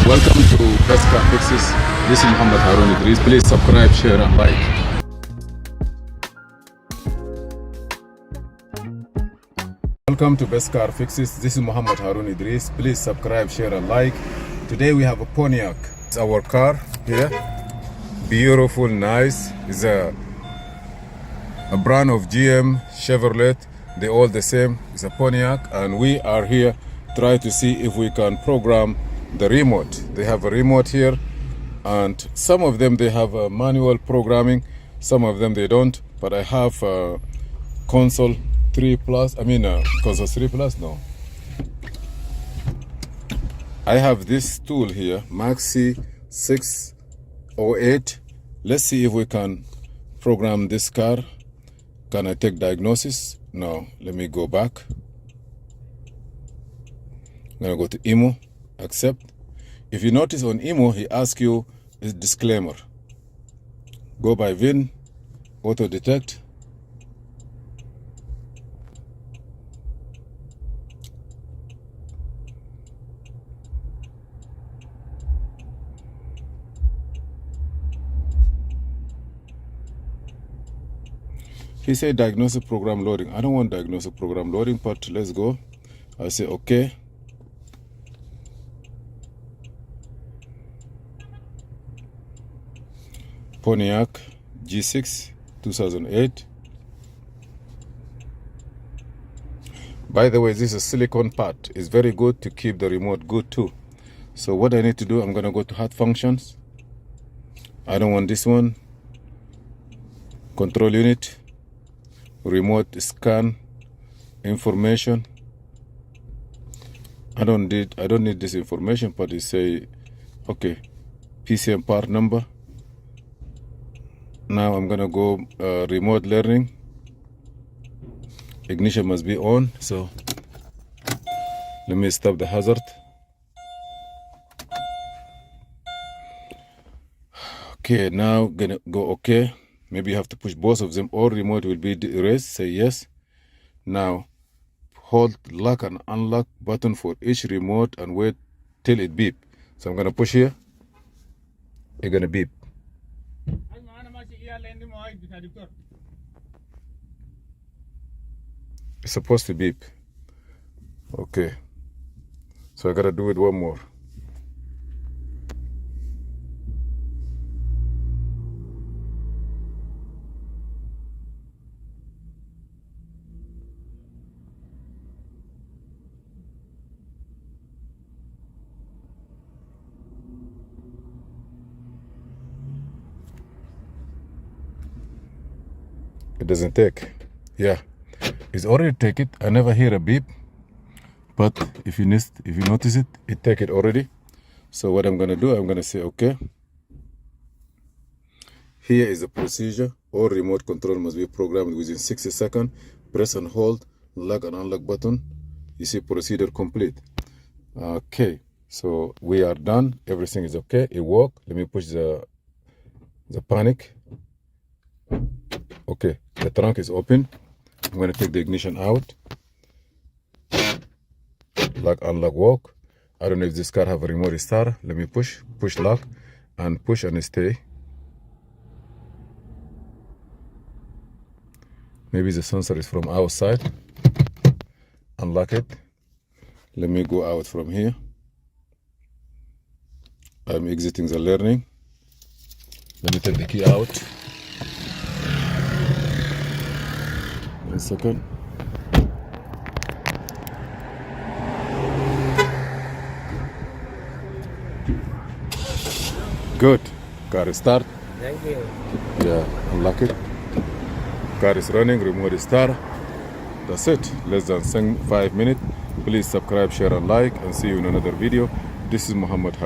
Welcome to Best Car Fixes. This is Mohamed. Please subscribe, share and like. Welcome to Best Car Fixes. This is Mohamed. Please subscribe, share and like. Today we have a Pontiac. It's our car here. Beautiful, nice. It's a brand of GM, Chevrolet. They're all the same. It's a Pontiac, and we are here try to see if we can program the remote. They have a remote here, and some of them they have a manual programming, some of them they don't. But I have console 3 plus. Console 3 plus. No, I have this tool here, Maxi 608. Let's see if we can program this car. Can I take diagnosis? No. Let me go back. I'm gonna go to IMO, accept. If you notice on IMO, he asks you a disclaimer. Go by VIN, auto detect. He said diagnostic program loading. I don't want diagnostic program loading, but let's go. I say okay. Pontiac G6 2008. By the way, this is a silicone part. It's very good to keep the remote good too. So what I need to do, I'm gonna go to hot functions. I don't want this one. Control unit, remote scan information. I don't need this information, but it say okay, PCM part number. Now I'm gonna go remote learning. Ignition must be on, so let me stop the hazard. Okay, now gonna go okay. Maybe you have to push both of them, or remote will be erased. Say yes. Now hold lock and unlock button for each remote and wait till it beep. So I'm gonna push here. It's gonna beep. It's supposed to beep. Okay. So I gotta do it one more. It doesn't take. Yeah, it's already take it. I never hear a beep, but if you notice it, it take it already. So what I'm gonna do, I'm gonna say okay. Here is the procedure. All remote control must be programmed within 60 seconds. Press and hold lock and unlock button. You see procedure complete. Okay, so we are done. Everything is okay. It worked. Let me push the panic. Okay, the trunk is open. I'm going to take the ignition out. Lock, unlock, walk. I don't know if this car have a remote start. Let me push lock, and push and stay. Maybe the sensor is from outside. Unlock it. Let me go out from here. I'm exiting the learning. Let me take the key out. 1 second. Good. Car is start. Thank you. Yeah, unlock it. Car is running, remote is start. That's it. Less than 5 minutes. Please subscribe, share and like, and see you in another video. This is Mohamed.